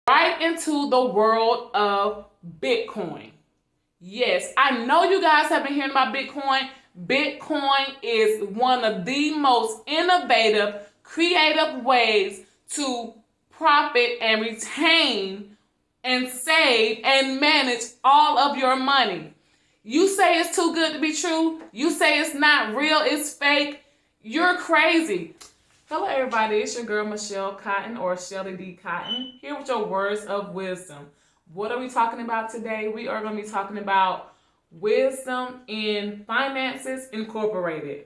right into the world of Bitcoin. Yes, I know you guys have been hearing about Bitcoin. Bitcoin is one of the most innovative, creative ways to profit and retain and save and manage all of your money. You say it's too good to be true. You say it's not real, it's fake. You're crazy. Hello everybody, it's your girl Michelle Cotton, or Shelly D. Cotton, here with your words of wisdom. What are we talking about today? We are going to be talking about Wisdom in Finances Incorporated.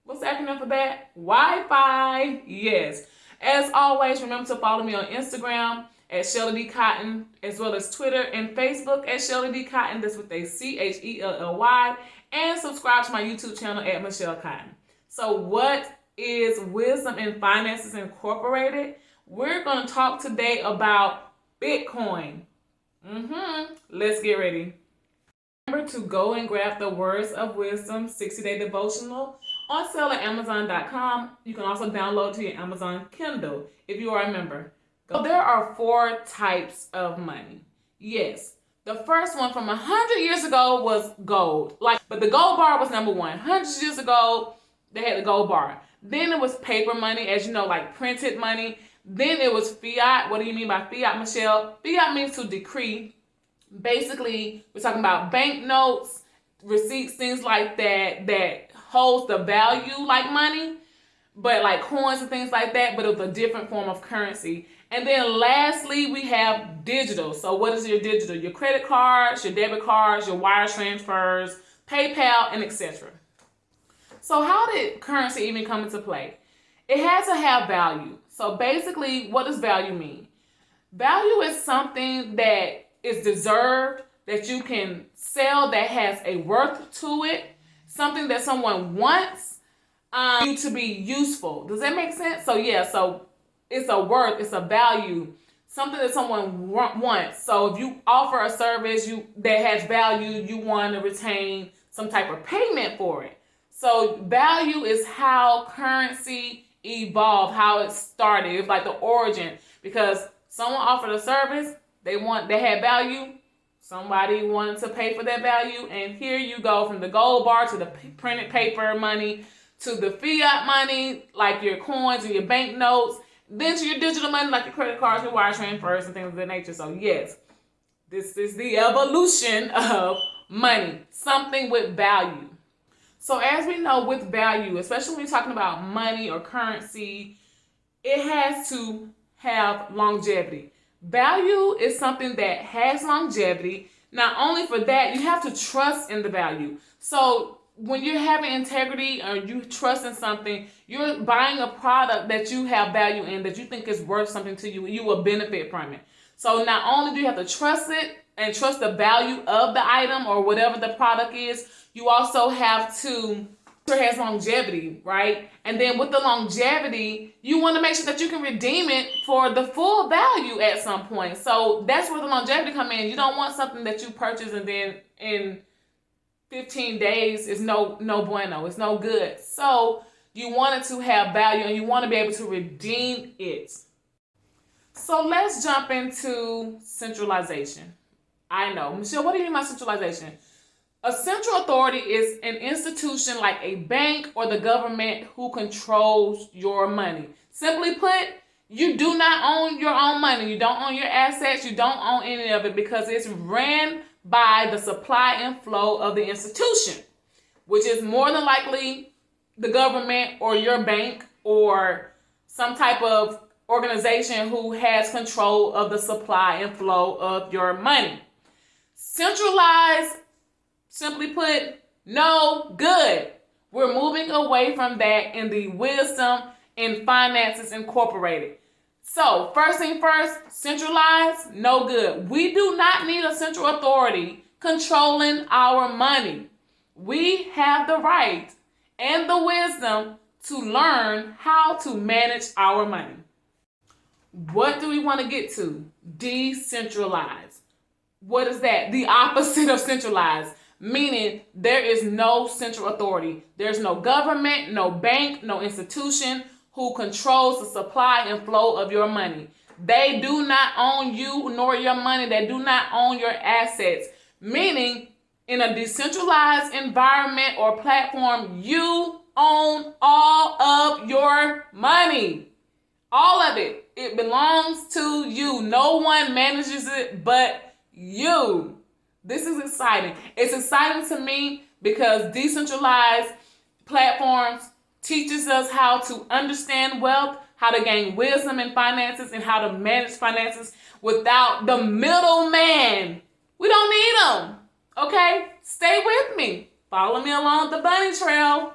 What's the acronym for that? Wi-Fi. Yes. As always, remember to follow me on Instagram at Shelly D. Cotton, as well as Twitter and Facebook at Shelly D. Cotton. That's with a CHELLY. And subscribe to my YouTube channel at Michelle Cotton. So what is Wisdom in Finances Incorporated? We're going to talk today about Bitcoin. Let's get ready. Remember to go and grab the Words of Wisdom 60-day devotional on sale at Amazon.com. You can also download to your Amazon Kindle if you are a member. So there are 4 types of money. Yes, the first one from 100 years ago was gold. But the gold bar was number 1. 100 years ago, they had the gold bar. Then it was paper money, as you know, like printed money. Then it was fiat. What do you mean by fiat, Michelle? Fiat means to decree. Basically, we're talking about banknotes, receipts, things like that holds the value like money, but like coins and things like that, but it was a different form of currency. And then lastly, we have digital. So what is your digital? Your credit cards, your debit cards, your wire transfers, PayPal, and etc. So how did currency even come into play? It has to have value. So basically, what does value mean? Value is something that is deserved, that you can sell, that has a worth to it, something that someone wants you to be useful. Does that make sense? So yeah, so it's a worth, it's a value, something that someone wants. So if you offer a service that has value, you want to retain some type of payment for it. So value is how currency evolved, how it started. It's like the origin, because someone offered a service, they had value, somebody wanted to pay for that value, and here you go from the gold bar to the printed paper money to the fiat money, like your coins and your banknotes, then to your digital money, like your credit cards, your wire transfers, and things of that nature. So yes, this is the evolution of money, something with value. So as we know, with value, especially when you're talking about money or currency, it has to have longevity. Value is something that has longevity. Not only for that, you have to trust in the value. So when you're having integrity or you trust in something, you're buying a product that you have value in, that you think is worth something to you, you will benefit from it. So not only do you have to trust it and trust the value of the item or whatever the product is, you also have to, it has longevity, right? And then with the longevity, you want to make sure that you can redeem it for the full value at some point. So that's where the longevity come in. You don't want something that you purchase and then in 15 days is no bueno, it's no good. So you want it to have value and you want to be able to redeem it. So let's jump into centralization. I know, Michelle, what do you mean by centralization? A central authority is an institution like a bank or the government who controls your money. Simply put, you do not own your own money. You don't own your assets. You don't own any of it, because it's ran by the supply and flow of the institution, which is more than likely the government or your bank or some type of organization who has control of the supply and flow of your money. Centralized, simply put, no good. We're moving away from that in the Wisdom in Finances Incorporated. So first thing first, centralized, no good. We do not need a central authority controlling our money. We have the right and the wisdom to learn how to manage our money. What do we want to get to? Decentralized. What is that? The opposite of centralized. Meaning there is no central authority. There's no government, no bank, no institution who controls the supply and flow of your money. They do not own you nor your money. They do not own your assets. Meaning, in a decentralized environment or platform, you own all of your money. All of it. It belongs to you. No one manages it but you. This is exciting. It's exciting to me because decentralized platforms teaches us how to understand wealth, how to gain wisdom in finances, and how to manage finances without the middleman. We don't need them. Okay? Stay with me. Follow me along the bunny trail.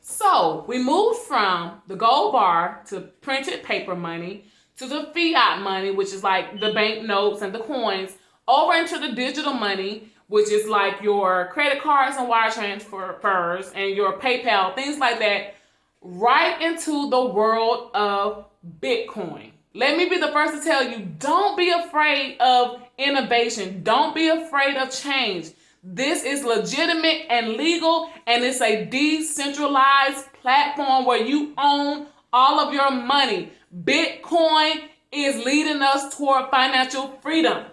So we moved from the gold bar to printed paper money to the fiat money, which is like the bank notes and the coins, over into the digital money, which is like your credit cards and wire transfers and your PayPal, things like that, right into the world of Bitcoin. Let me be the first to tell you, don't be afraid of innovation. Don't be afraid of change. This is legitimate and legal, and it's a decentralized platform where you own all of your money. Bitcoin is leading us toward financial freedom.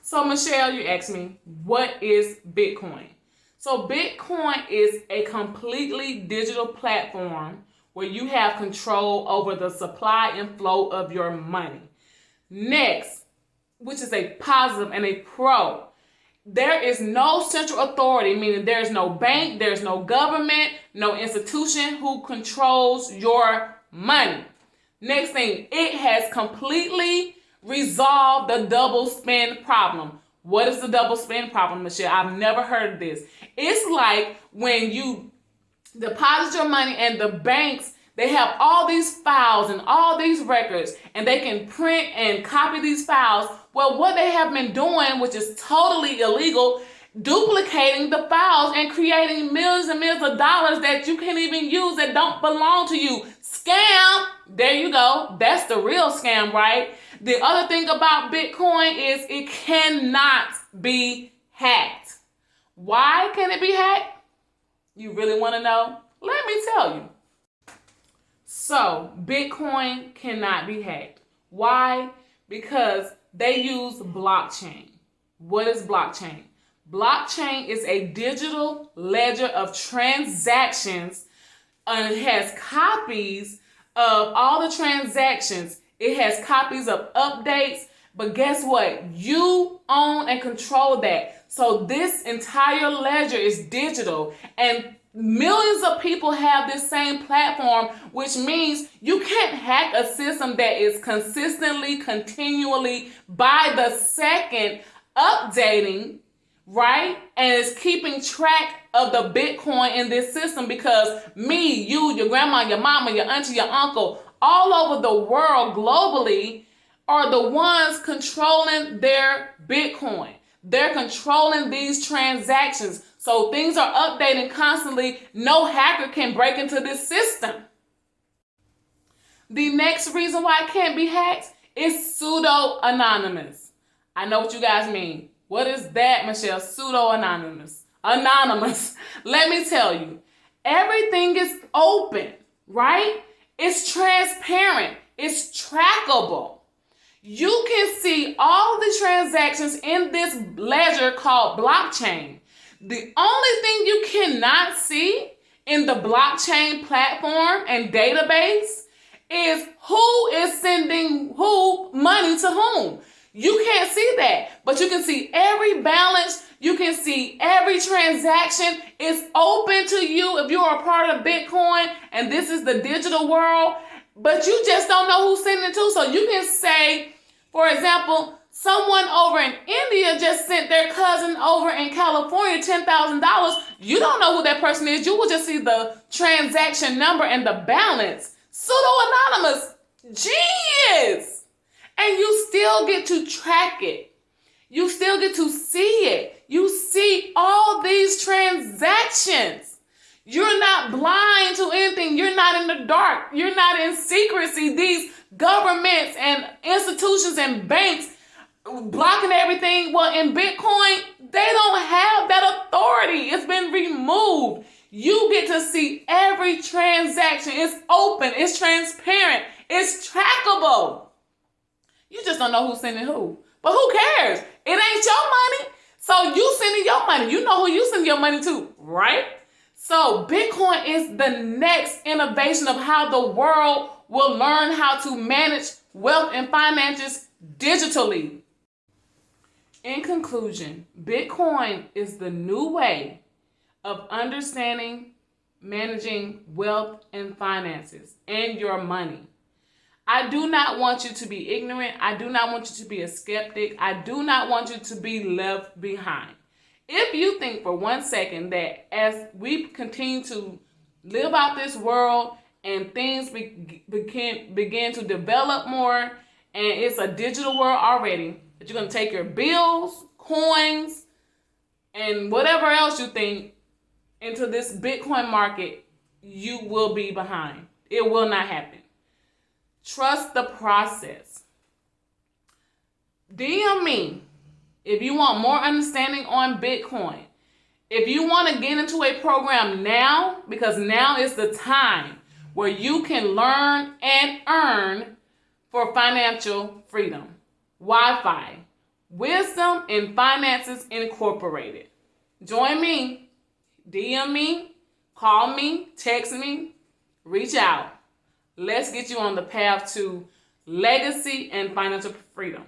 So Michelle, you asked me, what is Bitcoin? So Bitcoin is a completely digital platform where you have control over the supply and flow of your money. Next, which is a positive and a pro, there is no central authority, meaning there's no bank, there's no government, no institution who controls your money. Next thing, it has completely resolved the double spend problem. What is the double spend problem, Michelle? I've never heard of this. It's like when you deposit your money and the banks, they have all these files and all these records, and they can print and copy these files. Well, what they have been doing, which is totally illegal, duplicating the files and creating millions and millions of dollars that you can't even use, that don't belong to you. Scam. There you go. That's the real scam, right? The other thing about Bitcoin is it cannot be hacked. Why can it be hacked? You really want to know? Let me tell you. So, Bitcoin cannot be hacked. Why? Because they use blockchain. What is blockchain? Blockchain is a digital ledger of transactions, and it has copies of all the transactions. It has copies of updates, but guess what? You own and control that. So this entire ledger is digital, and millions of people have this same platform, which means you can't hack a system that is consistently, continually, by the second, updating, right? And it's keeping track of the Bitcoin in this system, because me, you, your grandma, your mama, your auntie, your uncle, all over the world globally are the ones controlling their Bitcoin. They're controlling these transactions. So things are updating constantly. No hacker can break into this system. The next reason why it can't be hacked is pseudo-anonymous. I know what you guys mean. What is that, Michelle? Pseudo-anonymous. Anonymous. Let me tell you. Everything is open, right? It's transparent. It's trackable. You can see all the transactions in this ledger called blockchain. The only thing you cannot see in the blockchain platform and database is who is sending who money to whom. You can't see that, but you can see every balance. You can see every transaction. It's open to you if you're a part of Bitcoin and this is the digital world, but you just don't know who's sending it to. So you can say, for example, someone over in India just sent their cousin over in California $10,000. You don't know who that person is. You will just see the transaction number and the balance. Pseudo-anonymous. Genius. And you still get to track it. You still get to see it. You see all these transactions. You're not blind to anything. You're not in the dark. You're not in secrecy. These governments and institutions and banks blocking everything. Well, in Bitcoin, they don't have that authority. It's been removed. You get to see every transaction. It's open. It's transparent. It's trackable. You just don't know who's sending who. But who cares? It ain't your money. So you sending your money. You know who you send your money to, right? So Bitcoin is the next innovation of how the world will learn how to manage wealth and finances digitally. In conclusion, Bitcoin is the new way of understanding, managing wealth and finances and your money. I do not want you to be ignorant. I do not want you to be a skeptic. I do not want you to be left behind. If you think for 1 second that as we continue to live out this world and things begin to develop more and it's a digital world already, that you're going to take your bills, coins, and whatever else you think into this Bitcoin market, you will be behind. It will not happen. Trust the process. DM me if you want more understanding on Bitcoin. If you want to get into a program now, because now is the time where you can learn and earn for financial freedom. Wi-Fi, Wisdom in Finances Incorporated. Join me. DM me, call me, text me, reach out. Let's get you on the path to legacy and financial freedom.